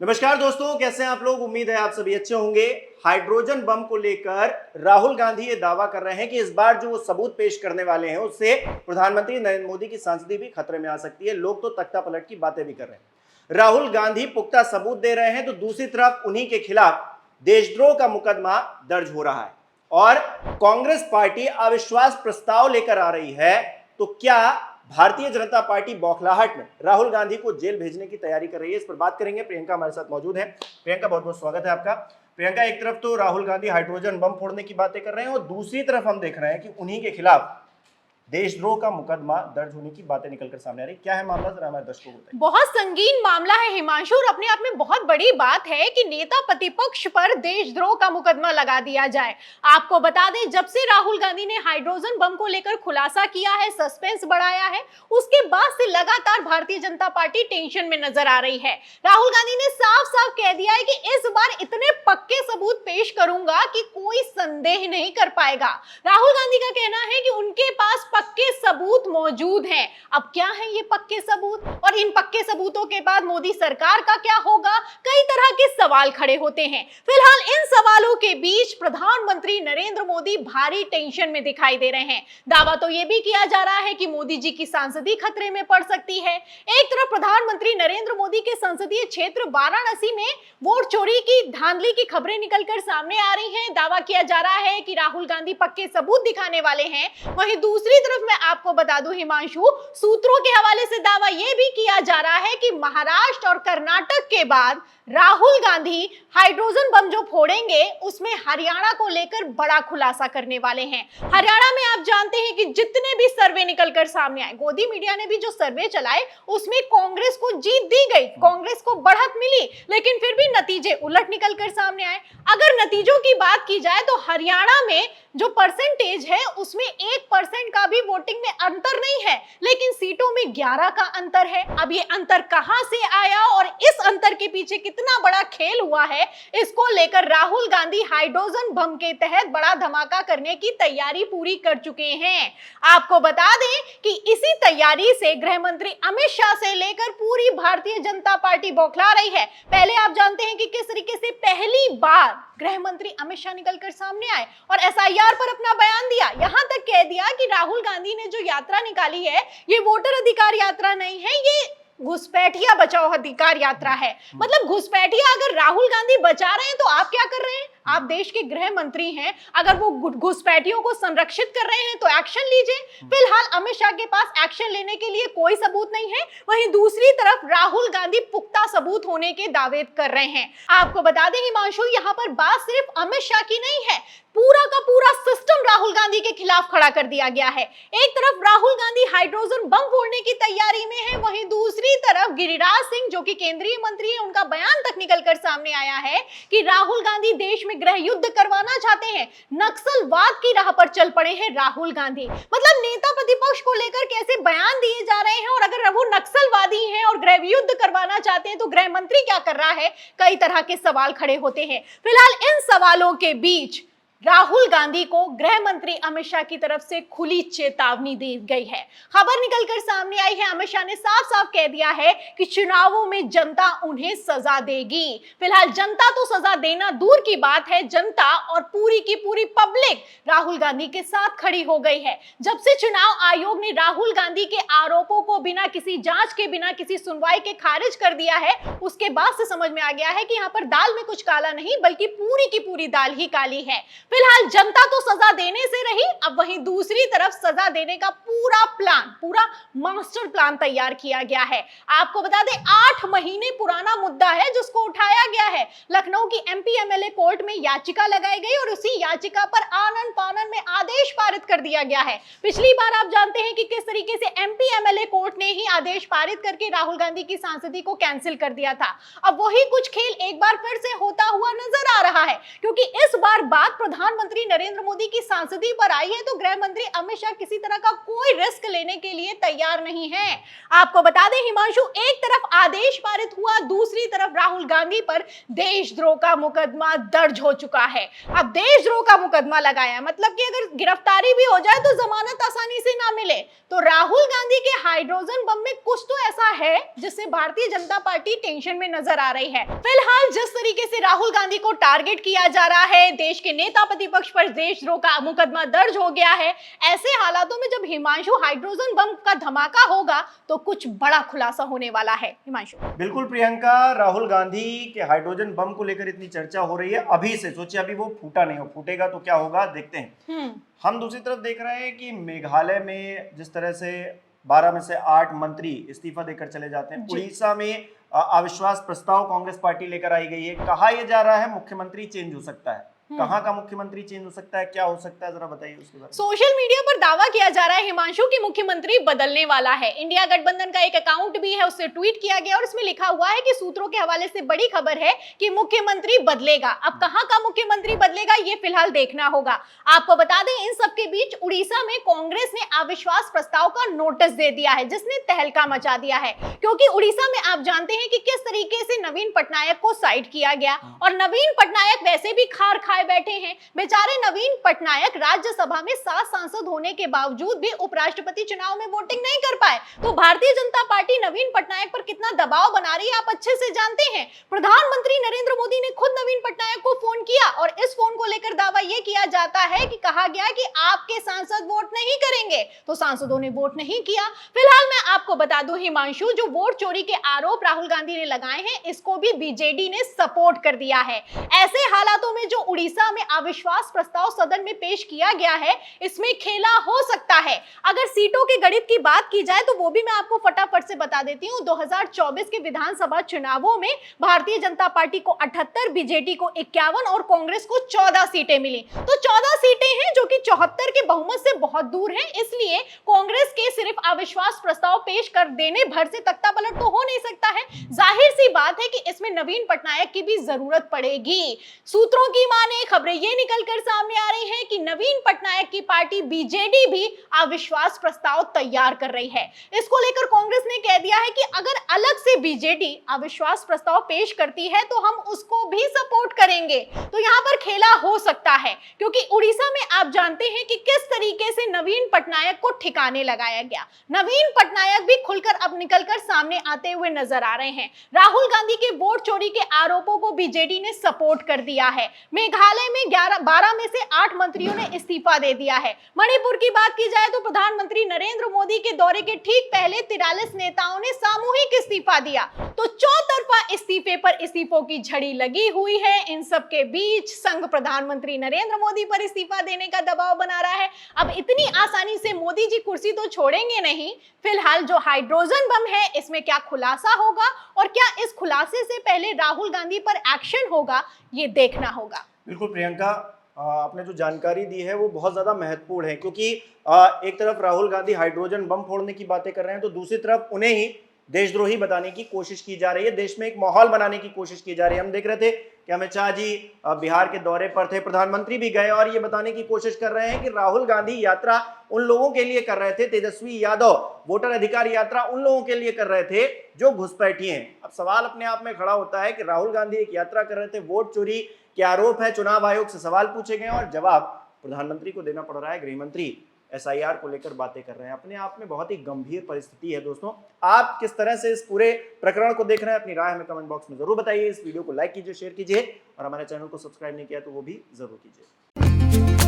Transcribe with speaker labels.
Speaker 1: नमस्कार दोस्तों, कैसे हैं आप लोग। उम्मीद है आप सभी अच्छे होंगे। हाइड्रोजन बम को लेकर राहुल गांधी ये दावा कर रहे हैं कि इस बार जो वो सबूत पेश करने वाले हैं उससे प्रधानमंत्री नरेंद्र मोदी की सांसदी भी खतरे में आ सकती है। लोग तो तख्ता पलट की बातें भी कर रहे हैं। राहुल गांधी पुख्ता सबूत दे रहे हैं तो दूसरी तरफ उन्हीं के खिलाफ देशद्रोह का मुकदमा दर्ज हो रहा है और कांग्रेस पार्टी अविश्वास प्रस्ताव लेकर आ रही है। तो क्या भारतीय जनता पार्टी बौखलाहट में राहुल गांधी को जेल भेजने की तैयारी कर रही है? इस पर बात करेंगे। प्रियंका हमारे साथ मौजूद है। प्रियंका, बहुत बहुत स्वागत है आपका। प्रियंका, एक तरफ तो राहुल गांधी हाइड्रोजन बम फोड़ने की बातें कर रहे हैं और दूसरी तरफ हम देख रहे हैं कि उन्हीं के खिलाफ देशद्रोह का मुकदमा दर्ज होने की बातें निकलकर सामने आ रही। क्या है मामला, जरा हमारे दर्शकों को बताइए।
Speaker 2: बहुत संगीन मामला है हिमांशु, और अपने आप में बहुत बड़ी बात है कि नेता प्रतिपक्ष पर देशद्रोह का मुकदमा लगा दिया जाए। आपको बता दें, जब से राहुल गांधी ने हाइड्रोजन बम को लेकर खुलासा किया है, सस्पेंस बढ़ाया है, उसके बाद से लगातार भारतीय जनता पार्टी टेंशन में नजर आ रही है। राहुल गांधी ने साफ साफ कह दिया है कि इस बार इतने पक्के सबूत पेश करूंगा कि कोई संदेह नहीं कर पाएगा। राहुल गांधी का कहना है कि उनके पास पक्के सबूत मौजूद हैं। अब क्या है ये पक्के सबूत, और इन पक्के सबूतों के बाद मोदी सरकार का क्या होगा? कई तरह के सवाल खड़े होते हैं। फिलहाल इन सवालों के बीच प्रधानमंत्री नरेंद्र मोदी भारी टेंशन में दिखाई दे रहे हैं। दावा तो यह भी किया जा रहा है कि मोदी जी की सांसदी खतरे में पड़ सकती है। एक तरफ प्रधानमंत्री नरेंद्र मोदी के संसदीय क्षेत्र वाराणसी में वोट चोरी की धांधली की खबरें निकलकर सामने आ रही हैं। दावा किया जा रहा है कि राहुल गांधी पक्के सबूत दिखाने वाले हैं। वहीं दूसरी तरफ मैं आपको बता दूं हिमांशु, सूत्रों के हवाले से दावा यह भी किया जा रहा है कि महाराष्ट्र और कर्नाटक के बाद राहुल गांधी हाइड्रोजन बम जो फोड़ेंगे उसमें हरियाणा को लेकर बड़ा खुलासा करने वाले हैं। हरियाणा में आप जानते हैं कि जितने भी सर्वे निकलकर सामने आए, गोदी मीडिया ने भी जो सर्वे चलाए उसमें कांग्रेस को जीत दी गई, कांग्रेस को बढ़त मिली, लेकिन फिर भी नतीजे उलट निकलकर सामने आए। अगर नतीजों की बात की जाए तो हरियाणा में जो परसेंटेज है उसमें 1% का भी वोटिंग में अंतर नहीं है, लेकिन सीटों में 11 का अंतर है। अब ये अंतर कहां से आया और इस अंतर के पीछे कितना बड़ा खेल हुआ है, इसको लेकर राहुल गांधी हाइड्रोजन बम के तहत बड़ा धमाका करने की तैयारी पूरी कर चुके हैं। आपको बता दें कि इसी तैयारी से गृह मंत्री अमित शाह से लेकर पूरी भारतीय जनता पार्टी बौखला रही है। पहले आप जानते हैं कि किस तरीके से पहली बार गृह मंत्री अमित शाह निकलकर सामने आए और एसआईआर पर अपना बयान दिया। यहां तक कह दिया कि राहुल गांधी ने जो यात्रा निकाली है ये वोटर अधिकार यात्रा नहीं है, ये घुसपैठिया बचाओ अधिकार यात्रा है। मतलब घुसपैठिया अगर राहुल गांधी बचा रहे हैं तो आप क्या कर रहे हैं? आप देश के गृह मंत्री हैं, अगर वो घुसपैठियों को संरक्षित कर रहे हैं तो एक्शन लीजिए। फिलहाल अमित शाह के पास एक्शन लेने के लिए कोई सबूत नहीं है। वहीं दूसरी तरफ राहुल गांधी पुख्ता सबूत होने के दावे कर रहे हैं। आपको बता दें हिमांशु, यहाँ पर बात सिर्फ अमित शाह की नहीं है, पूरा का पूरा सिस्टम राहुल गांधी के खिलाफ खड़ा कर दिया गया है। एक तरफ राहुल गांधी हाइड्रोजन बम फोड़ने की तैयारी में है, वहीं दूसरी तरफ गिरिराज सिंह जो कि केंद्रीय मंत्री है, उनका बयान तक निकलकर सामने आया है कि राहुल गांधी देश में गृह युद्ध करवाना चाहते हैं, नक्सलवाद की राह पर चल पड़े हैं राहुल गांधी। मतलब नेता प्रतिपक्ष को लेकर कैसे बयान दिए जा रहे हैं, और अगर वो नक्सलवादी हैं और गृह युद्ध करवाना चाहते हैं तो गृह मंत्री क्या कर रहा है? कई तरह के सवाल खड़े होते हैं। फिलहाल इन सवालों के बीच राहुल गांधी को गृह मंत्री अमित शाह की तरफ से खुली चेतावनी दी गई है। खबर निकलकर सामने आई है, अमित शाह ने साफ साफ कह दिया है कि चुनावों में जनता उन्हें सजा देगी। फिलहाल जनता तो सजा देना दूर की बात है, जनता और पूरी की पूरी पब्लिक राहुल गांधी के साथ खड़ी हो गई है। जब से चुनाव आयोग ने राहुल गांधी के आरोपों को बिना किसी जांच के, बिना किसी सुनवाई के खारिज कर दिया है, उसके बाद से समझ में आ गया है कि यहाँ पर दाल में कुछ काला नहीं बल्कि पूरी की पूरी दाल ही काली है। फिलहाल जनता तो सजा देने से रही, अब वहीं दूसरी तरफ सजा देने का पूरा प्लान, पूरा मास्टर प्लान तैयार किया गया है। आपको बता दें 8 महीने पुराना मुद्दा है जिसको उठाया गया है। लखनऊ की एमपी एमएलए कोर्ट में याचिका लगाई गई और उसी याचिका पर आनन फानन में आदेश पारित कर दिया गया है। पिछली बार आप जानते हैं कि किस तरीके से एमपी एमएलए कोर्ट ने ही आदेश पारित करके राहुल गांधी की सांसदी को कैंसिल कर दिया था। अब वही कुछ खेल एक बार फिर से होता हुआ नजर आ रहा है, क्योंकि इस बार बात प्रधानमंत्री नरेंद्र मोदी की सांसदी पर आई है तो गृह मंत्री अमित शाह किसी तरह का कोई रिस्क लेने के लिए तैयार नहीं है। आपको बता दें हिमांशु, एक तरफ आदेश पारित हुआ, दूसरी तरफ राहुल गांधी पर देशद्रोह का मुकदमा दर्ज हो चुका है। अब देशद्रोह का मुकदमा लगाया मतलब कि अगर गिरफ्तारी भी हो जाए तो जमानत आसानी से ना मिले। तो राहुल गांधी के हाइड्रोजन बम में कुछ तो ऐसा है जिससे भारतीय जनता पार्टी टेंशन में नजर आ रही है। फिलहाल जिस तरीके से राहुल गांधी को टारगेट किया जा रहा है, देश के नेता प्रतिपक्ष पर देशद्रोह का मुकदमा दर्ज हो गया है, ऐसे हालातों में जब हिमांशु हाइड्रोजन बम का धमाका होगा तो कुछ बड़ा खुलासा होने वाला है। हिमांशु।
Speaker 1: बिल्कुल प्रियंका, राहुल गांधी के हाइड्रोजन बम को लेकर इतनी चर्चा हो रही है अभी से, सोचिए अभी वो फूटा नहीं हो, फूटेगा तो क्या होगा देखते हैं। हम दूसरी तरफ देख रहे हैं कि मेघालय में जिस तरह से 12 में से 8 मंत्री इस्तीफा देकर चले जाते हैं, उड़ीसा में अविश्वास प्रस्ताव कांग्रेस पार्टी लेकर आई गई है। कहा यह जा रहा है मुख्यमंत्री चेंज हो सकता है। कहां का मुख्यमंत्री चेंज हो सकता है, क्या हो सकता है, जरा बताइए उसके बारे में।
Speaker 2: सोशल मीडिया पर दावा किया जा रहा है हिमांशु की मुख्यमंत्री बदलने वाला है। इंडिया गठबंधन का एक अकाउंट भी है, उससे ट्वीट किया गया और उसमें लिखा हुआ है कि सूत्रों के हवाले से बड़ी खबर है कि मुख्यमंत्री बदलेगा। अब कहां का मुख्यमंत्री बदलेगा ये फिलहाल देखना होगा। आपको बता दें इन सबके बीच उड़ीसा में कांग्रेस ने अविश्वास प्रस्ताव का नोटिस दे दिया है जिसने तहलका मचा दिया है, क्योंकि उड़ीसा में आप जानते हैं कि किस तरीके से नवीन पटनायक को साइड किया गया और नवीन पटनायक वैसे भी खार खाए बैठे हैं। बेचारे नवीन पटनायक राज्यसभा में 7 सांसद होने के बावजूद भी उपराष्ट्रपति चुनाव में वोटिंग नहीं कर पाए। तो भारतीय जनता पार्टी नवीन पटनायक पर कितना दबाव बना रही है आप अच्छे से जानते हैं। प्रधानमंत्री नरेंद्र मोदी ने खुद नवीन पटनायक को फोन किया और इस फोन को लेकर दावा यह किया जाता है कि कहा गया कि आपके सांसद वोट नहीं करेंगे, तो सांसदों ने वोट नहीं किया। फिलहाल मैं आपको बता दूं हिमांशु, जो वोट चोरी के आरोप राहुल गांधी ने लगाए हैं इसको भी बीजेडी ने सपोर्ट कर दिया है। ऐसे हालातों में जो उड़ीसा में अविश्वास प्रस्ताव सदन में पेश किया गया है इसमें खेला हो सकता है। अगर सीटों के गणित की बात की जाए तो वो भी मैं आपको फटाफट से बता देती हूं। 2024 के विधानसभा चुनावों में भारतीय जनता पार्टी को 78, बीजेडी को 51 और कांग्रेस को 14 सीटें मिली। तो 14 सीटें हैं जो कि 74 के बहुमत से बहुत दूर हैं, इसलिए कांग्रेस के सिर्फ अविश्वास प्रस्ताव पेश कर देने भर से तख्ता पलट तो हो नहीं सकता है। जाहिर सी बात है कि इसमें नवीन पटनायक की भी जरूरत पड़ेगी। सूत्रों की माने खबरें ये निकलकर सामने आ रही हैं कि नवीन पटनायक की पार्टी बीजेडी भी अविश्वास प्रस्ताव तैयार कर रही है। इसको लेकर कांग्रेस ने कह दिया है कि अगर अलग से बीजेडी अविश्वास प्रस्ताव पेश करती है तो हम उसको भी सपोर्ट करेंगे। तो यहां पर खेला हो सकता है, क्योंकि उड़ीसा में आप जानते हैं कि किस तरीके से नवीन पटनायक को ठिकाने लगाया गया। नवीन पटनायक भी खुलकर अब निकलकर सामने आते हुए नजर आ रहे हैं। राहुल गांधी के वोट चोरी के आरोपों को बीजेडी ने सपोर्ट कर दिया है। मेघालय में 12 में से 8 मंत्रियों ने इस्तीफा दे दिया है। मणिपुर की बात की जाए तो प्रधानमंत्री नरेंद्र मोदी के दौरे के ठीक पहले 43 नेताओं ने सामूहिक इस्तीफा दिया। तो चौतरफा इस्तीफे पर इस्तीफों की झड़ी लगी हुई है। इन सब के बीच संघ प्रधानमंत्री नरेंद्र मोदी पर इस्तीफा देने का दबाव बना रहा है। अब इतनी आसानी से मोदी जी कुर्सी तो छोड़ेंगे नहीं। फिलहाल जो हाइड्रोजन बम है इसमें क्या खुलासा होगा और क्या इस खुलासे से पहले राहुल गांधी पर एक्शन होगा ये देखना होगा।
Speaker 1: बिल्कुल प्रियंका, आपने जो जानकारी दी है वो बहुत ज्यादा महत्वपूर्ण है, क्योंकि एक तरफ राहुल गांधी हाइड्रोजन बम फोड़ने की बातें कर रहे हैं तो दूसरी तरफ उन्हें ही देशद्रोही बताने की कोशिश की जा रही है, देश में एक माहौल बनाने की कोशिश की जा रही है। हम देख रहे थे कि अमित शाह जी बिहार के दौरे पर थे, प्रधानमंत्री भी गए और ये बताने की कोशिश कर रहे हैं कि राहुल गांधी यात्रा उन लोगों के लिए कर रहे थे, तेजस्वी यादव वोटर अधिकार यात्रा उन लोगों के लिए कर रहे थे जो घुसपैठिए हैं। अब सवाल अपने आप में खड़ा होता है कि राहुल गांधी एक यात्रा कर रहे थे, वोट चोरी के आरोप है, चुनाव आयोग से सवाल पूछे गए और जवाब प्रधानमंत्री को देना पड़ रहा है। गृह मंत्री एसआईआर को लेकर बातें कर रहे हैं। अपने आप में बहुत ही गंभीर परिस्थिति है। दोस्तों, आप किस तरह से इस पूरे प्रकरण को देख रहे हैं, अपनी राय हमें कमेंट बॉक्स में जरूर बताइए। इस वीडियो को लाइक कीजिए, शेयर कीजिए और हमारे चैनल को सब्सक्राइब नहीं किया तो वो भी जरूर कीजिए।